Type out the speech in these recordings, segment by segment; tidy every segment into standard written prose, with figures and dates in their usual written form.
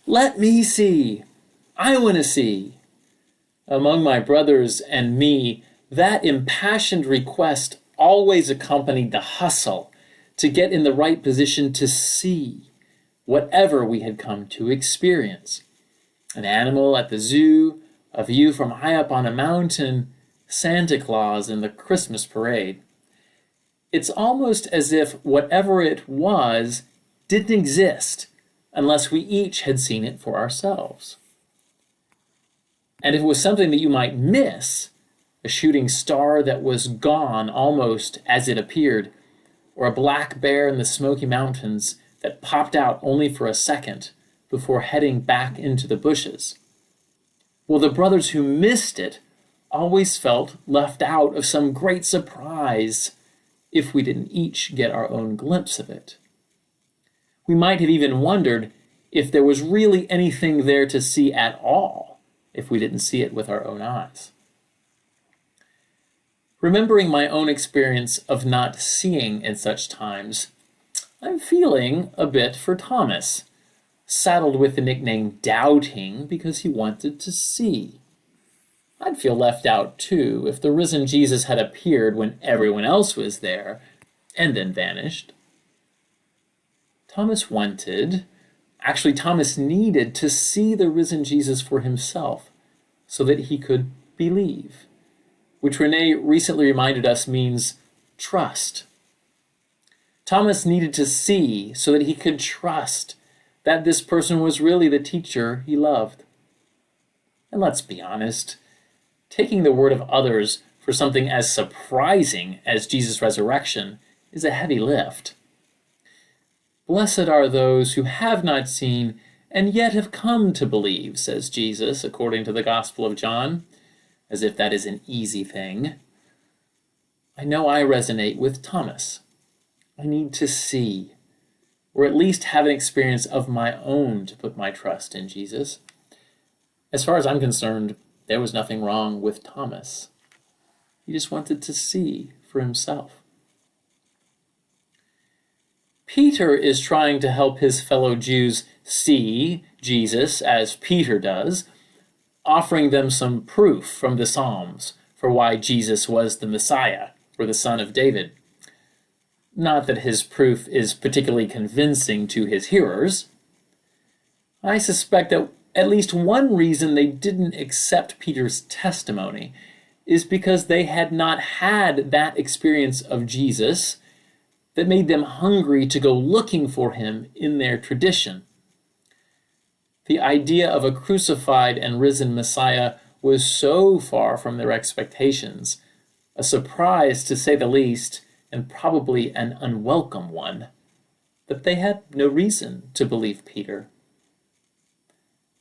Let me see. I want to see. Among my brothers and me, that impassioned request always accompanied the hustle to get in the right position to see whatever we had come to experience. An animal at the zoo, a view from high up on a mountain, Santa Claus in the Christmas parade. It's almost as if whatever it was didn't exist unless we each had seen it for ourselves. And if it was something that you might miss, a shooting star that was gone almost as it appeared, or a black bear in the Smoky Mountains that popped out only for a second before heading back into the bushes. Well, the brothers who missed it always felt left out of some great surprise if we didn't each get our own glimpse of it. We might have even wondered if there was really anything there to see at all if we didn't see it with our own eyes. Remembering my own experience of not seeing in such times, I'm feeling a bit for Thomas, saddled with the nickname Doubting because he wanted to see. I'd feel left out too if the risen Jesus had appeared when everyone else was there and then vanished. Thomas needed to see the risen Jesus for himself so that he could believe, which Renee recently reminded us means trust. Thomas needed to see so that he could trust that this person was really the teacher he loved. And let's be honest, taking the word of others for something as surprising as Jesus' resurrection is a heavy lift. Blessed are those who have not seen and yet have come to believe, says Jesus, according to the Gospel of John, as if that is an easy thing. I know I resonate with Thomas. I need to see, or at least have an experience of my own to put my trust in Jesus. As far as I'm concerned, there was nothing wrong with Thomas. He just wanted to see for himself. Peter is trying to help his fellow Jews see Jesus as Peter does, offering them some proof from the Psalms for why Jesus was the Messiah, or the Son of David. Not that his proof is particularly convincing to his hearers. I suspect that at least one reason they didn't accept Peter's testimony is because they had not had that experience of Jesus that made them hungry to go looking for him in their tradition. The idea of a crucified and risen Messiah was so far from their expectations, a surprise to say the least, and probably an unwelcome one, that they had no reason to believe Peter.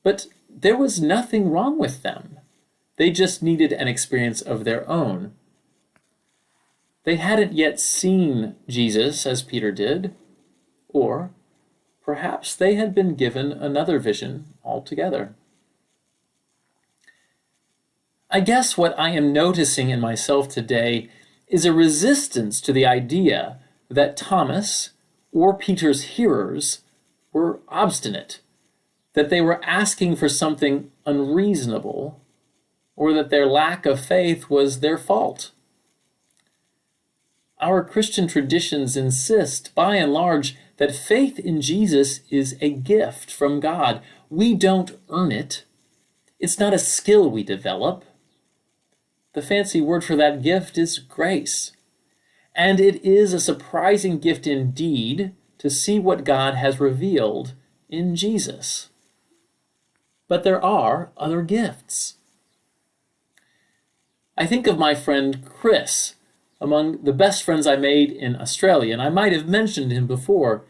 But there was nothing wrong with them. They just needed an experience of their own. They hadn't yet seen Jesus as Peter did, or perhaps they had been given another vision altogether. I guess what I am noticing in myself today is a resistance to the idea that Thomas or Peter's hearers were obstinate, that they were asking for something unreasonable, or that their lack of faith was their fault. Our Christian traditions insist, by and large, that faith in Jesus is a gift from God. We don't earn it. It's not a skill we develop. The fancy word for that gift is grace. And it is a surprising gift indeed to see what God has revealed in Jesus. But there are other gifts. I think of my friend Chris, among the best friends I made in Australia, and I might have mentioned him before.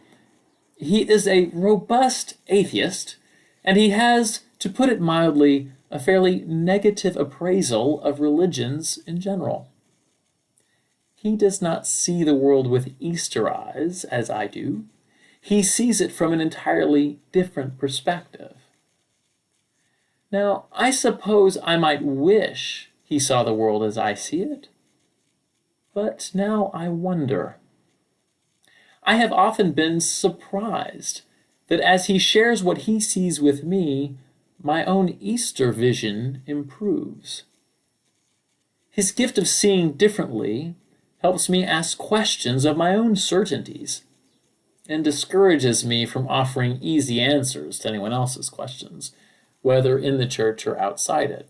He is a robust atheist, and he has, to put it mildly, a fairly negative appraisal of religions in general. He does not see the world with Easter eyes, as I do. He sees it from an entirely different perspective. Now, I suppose I might wish he saw the world as I see it. But now I wonder. I have often been surprised that as he shares what he sees with me, my own Easter vision improves. His gift of seeing differently helps me ask questions of my own certainties and discourages me from offering easy answers to anyone else's questions, whether in the church or outside it.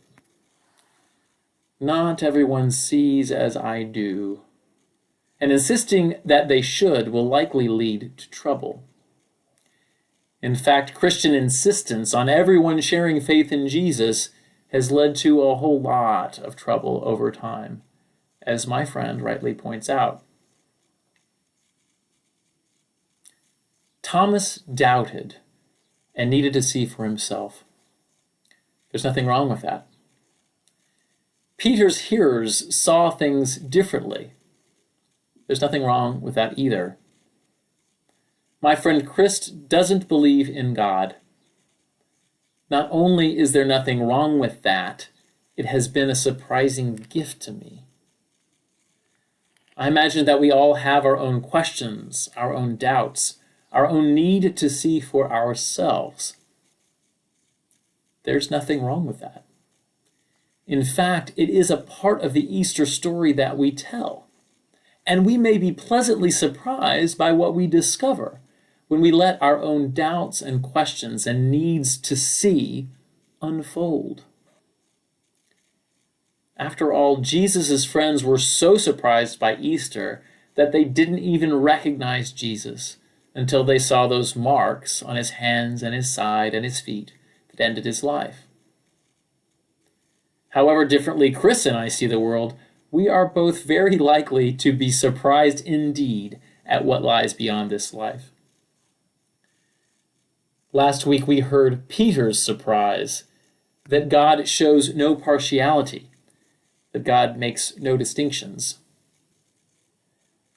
Not everyone sees as I do, and insisting that they should will likely lead to trouble. In fact, Christian insistence on everyone sharing faith in Jesus has led to a whole lot of trouble over time, as my friend rightly points out. Thomas doubted and needed to see for himself. There's nothing wrong with that. Peter's hearers saw things differently. There's nothing wrong with that either. My friend Chris doesn't believe in God. Not only is there nothing wrong with that, it has been a surprising gift to me. I imagine that we all have our own questions, our own doubts, our own need to see for ourselves. There's nothing wrong with that. In fact, it is a part of the Easter story that we tell. And we may be pleasantly surprised by what we discover when we let our own doubts and questions and needs to see unfold. After all, Jesus' friends were so surprised by Easter that they didn't even recognize Jesus until they saw those marks on his hands and his side and his feet that ended his life. However differently Chris and I see the world, we are both very likely to be surprised indeed at what lies beyond this life. Last week we heard Peter's surprise that God shows no partiality, that God makes no distinctions.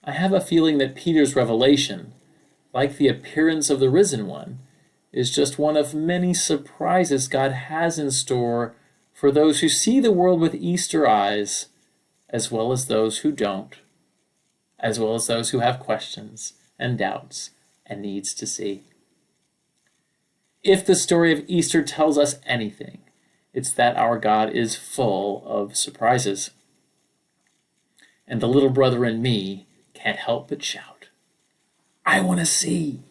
I have a feeling that Peter's revelation, like the appearance of the risen one, is just one of many surprises God has in store for those who see the world with Easter eyes, as well as those who don't, as well as those who have questions and doubts and needs to see. If the story of Easter tells us anything, it's that our God is full of surprises. And the little brother in me can't help but shout, I want to see.